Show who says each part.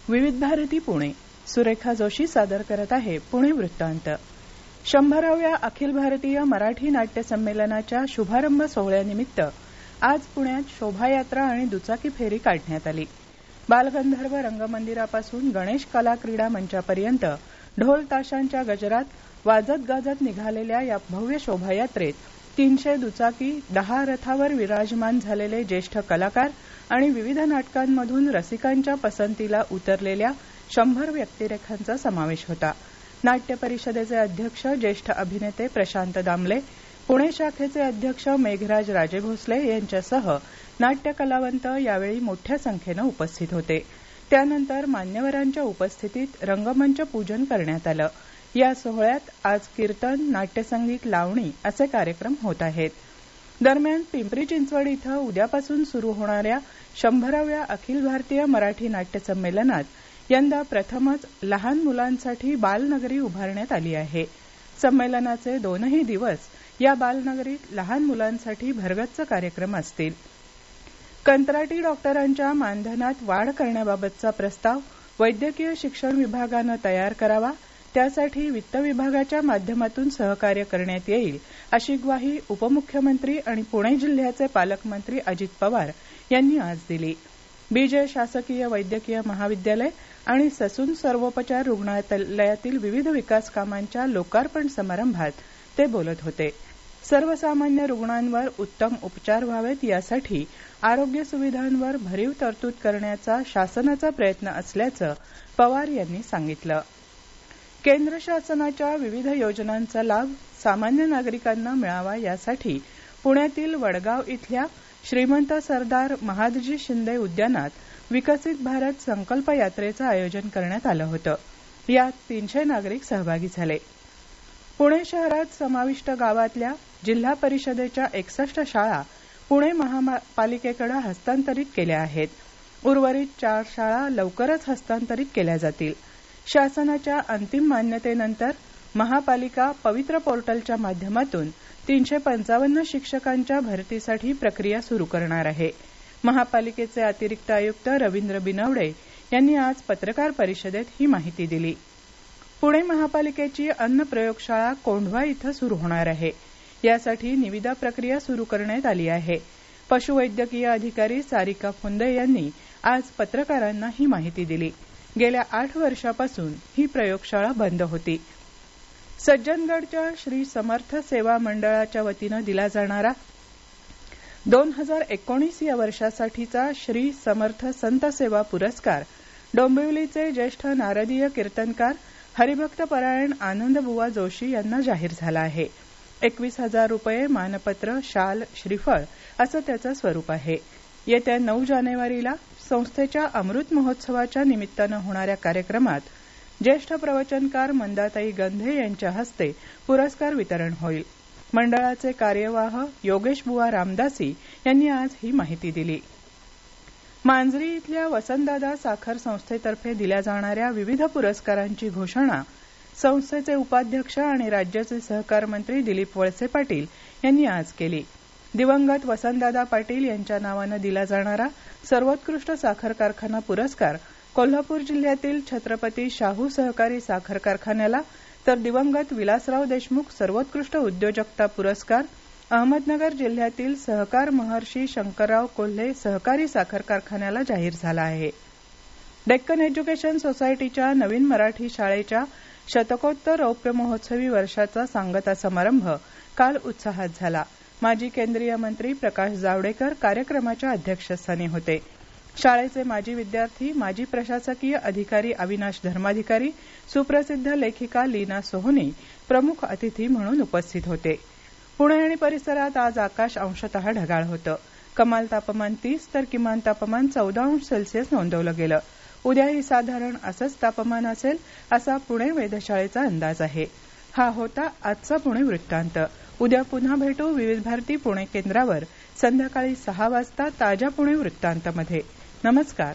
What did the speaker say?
Speaker 1: विविध भारती पुणे. सुरेखा जोशी सादर करत आहे पुणे वृत्तांत. 100व्या अखिल भारतीय मराठी नाट्य संमेलनाच्या शुभारंभ सोहळ्यानिमित्त आज पुण्यात शोभायात्रा आणि दुचाकी फेरी काढण्यात आली. बालगंधर्व रंगमंदिरापासून गणेश कला क्रीडा मंचापर्यंत ढोल ताशांच्या गजरात वाजत गाजत निघालेल्या या भव्य शोभायात्रेत 300 दुचाकी, 10 रथावर विराजमान झालेले ज्येष्ठ कलाकार आणि विविध नाटकांमधून रसिकांच्या पसंतीला उतरलेल्या 100 व्यक्तिरेखांचा समावेश होता. नाट्य परिषदेचे अध्यक्ष ज्येष्ठ अभिनेते प्रशांत दामले, पुणे शाखेचे अध्यक्ष मेघराज राजे भोसले यांच्यासह नाट्य कलावंत यावेळी मोठ्या संख्येनं उपस्थित होते. त्यानंतर मान्यवरांच्या उपस्थितीत रंगमंच पूजन करण्यात आलं. या सोहळ्यात आज कीर्तन, नाट्यसंगीत, लावणी असे कार्यक्रम होत आहेत. दरम्यान पिंपरी चिंचवड इथं उद्यापासून सुरू होणाऱ्या 100व्या अखिल भारतीय मराठी नाट्य संमेलनात यंदा प्रथमच लहान मुलांसाठी बालनगरी उभारण्यात आली आहे. संमेलनाचे 2ही दिवस या बालनगरीत लहान मुलांसाठी भरगच्च कार्यक्रम असतील. कंत्राटी डॉक्टरांच्या मानधनात वाढ करण्याबाबतचा प्रस्ताव वैद्यकीय शिक्षण विभागानं तयार करावा, त्यासाठी वित्त विभागाच्या माध्यमातून सहकार्य करण्यात येईल अशी ग्वाही उपमुख्यमंत्री आणि पुणे जिल्ह्याचे पालकमंत्री अजित पवार यांनी आज दिली. बीजे शासकीय वैद्यकीय महाविद्यालय आणि ससून सर्वोपचार रुग्णालयातील विविध विकास कामांच्या लोकार्पण समारंभात ते बोलत होते. सर्वसामान्य रुग्णांवर उत्तम उपचार व्हावेत यासाठी आरोग्य सुविधांवर भरीव तरतूद करण्याचा शासनाचा प्रयत्न असल्याचं पवार यांनी सांगितलं. केंद्र शासनाच्या विविध योजनांचा लाभ सामान्य नागरिकांना मिळावा यासाठी पुण्यातील वडगाव इथल्या श्रीमंत सरदार महादजी शिंदे उद्यानात विकसित भारत संकल्प यात्रेचं आयोजन करण्यात आलं होतं. यात 300 नागरिक सहभागी झाले. पुणे शहरात समाविष्ट गावातल्या जिल्हा परिषदेच्या 61 शाळा पुणे महापालिकेकडे हस्तांतरित केल्या आहेत. उर्वरित 4 शाळा लवकरच हस्तांतरित केल्या जातील. शासनाच्या अंतिम मान्यतेनंतर महापालिका पवित्र पोर्टलच्या माध्यमातून 355 शिक्षकांच्या भरतीसाठी प्रक्रिया सुरू करणार आहे. महापालिकेचे अतिरिक्त आयुक्त रवींद्र बिनवडे यांनी आज पत्रकार परिषदेत ही माहिती दिली. पुणे महापालिकेची अन्न प्रयोगशाळा कोंढवा इथं सुरू होणार आहे. यासाठी निविदा प्रक्रिया सुरू करण्यात आली आहे. पशुवैद्यकीय अधिकारी सारिका फुंदे यांनी आज पत्रकारांना ही माहिती दिली. गेल्या 8 वर्षापासून ही प्रयोगशाळा बंद होती. सज्जनगडच्या श्री समर्थ सेवा मंडळाच्या वतीनं दिला जाणारा 2019 या वर्षासाठीचा श्री समर्थ संत सेवा पुरस्कार डोंबिवलीचे ज्येष्ठ नारदीय कीर्तनकार हरिभक्त परायण आनंदबुवा जोशी यांना जाहीर झाला आहे. 21,000 रुपये, मानपत्र, शाल, श्रीफळ असं त्याचं स्वरूप आहे. येत्या 9 जानेवारीला संस्थेच्या अमृत महोत्सवाच्या निमित्तानं होणाऱ्या कार्यक्रमात ज्येष्ठ प्रवचनकार मंदाताई गंधे यांच्या हस्ते पुरस्कार वितरण होईल. मंडळाचे कार्यवाह योगेश बुवा रामदासी यांनी आज ही माहिती दिली. मांजरी इथल्या वसंतदादा साखर संस्थेतर्फे दिल्या जाणाऱ्या विविध पुरस्कारांची घोषणा संस्थेचे उपाध्यक्ष आणि राज्याचे सहकार मंत्री दिलीप वळसे पाटील यांनी आज केली. दिवंगत वसंतदादा पाटील यांच्या नावानं दिला जाणारा सर्वोत्कृष्ट साखर कारखाना पुरस्कार कोल्हापूर जिल्ह्यातील छत्रपती शाहू सहकारी साखर कारखान्याला, तर दिवंगत विलासराव देशमुख सर्वोत्कृष्ट उद्योजकता पुरस्कार अहमदनगर जिल्ह्यातील सहकार महर्षी शंकरराव कोल्हे सहकारी साखर कारखान्याला जाहीर झाला आहे. डेक्कन एज्युकेशन सोसायटीच्या नवीन मराठी शाळेच्या शतकोत्तर रौप्य महोत्सवी वर्षाचा सांगता समारंभ काल उत्साहात झाला. माजी केंद्रीय मंत्री प्रकाश जावडेकर कार्यक्रमाच्या अध्यक्षस्थानी होते. शाळेचे माजी विद्यार्थी, माजी प्रशासकीय अधिकारी अविनाश धर्माधिकारी, सुप्रसिद्ध लेखिका लीना सोहोनी प्रमुख अतिथी म्हणून उपस्थित होते. पुणे आणि परिसरात आज आकाश अंशतः ढगाळ होतं. कमाल तापमान 30 तर किमान तापमान 14 अंश सेल्सिअस नोंदवलं गेलं. उद्याही साधारण असंच तापमान असेल असा पुणे वेधशाळेचा अंदाज आहे. हा होता आजचा पुणे वृत्तांत. उद्या पुन्हा भेटू विविध भारती पुणे केंद्रावर संध्याकाळी 6 वाजता ताज्या पुणे वृत्तांतमध्ये. नमस्कार.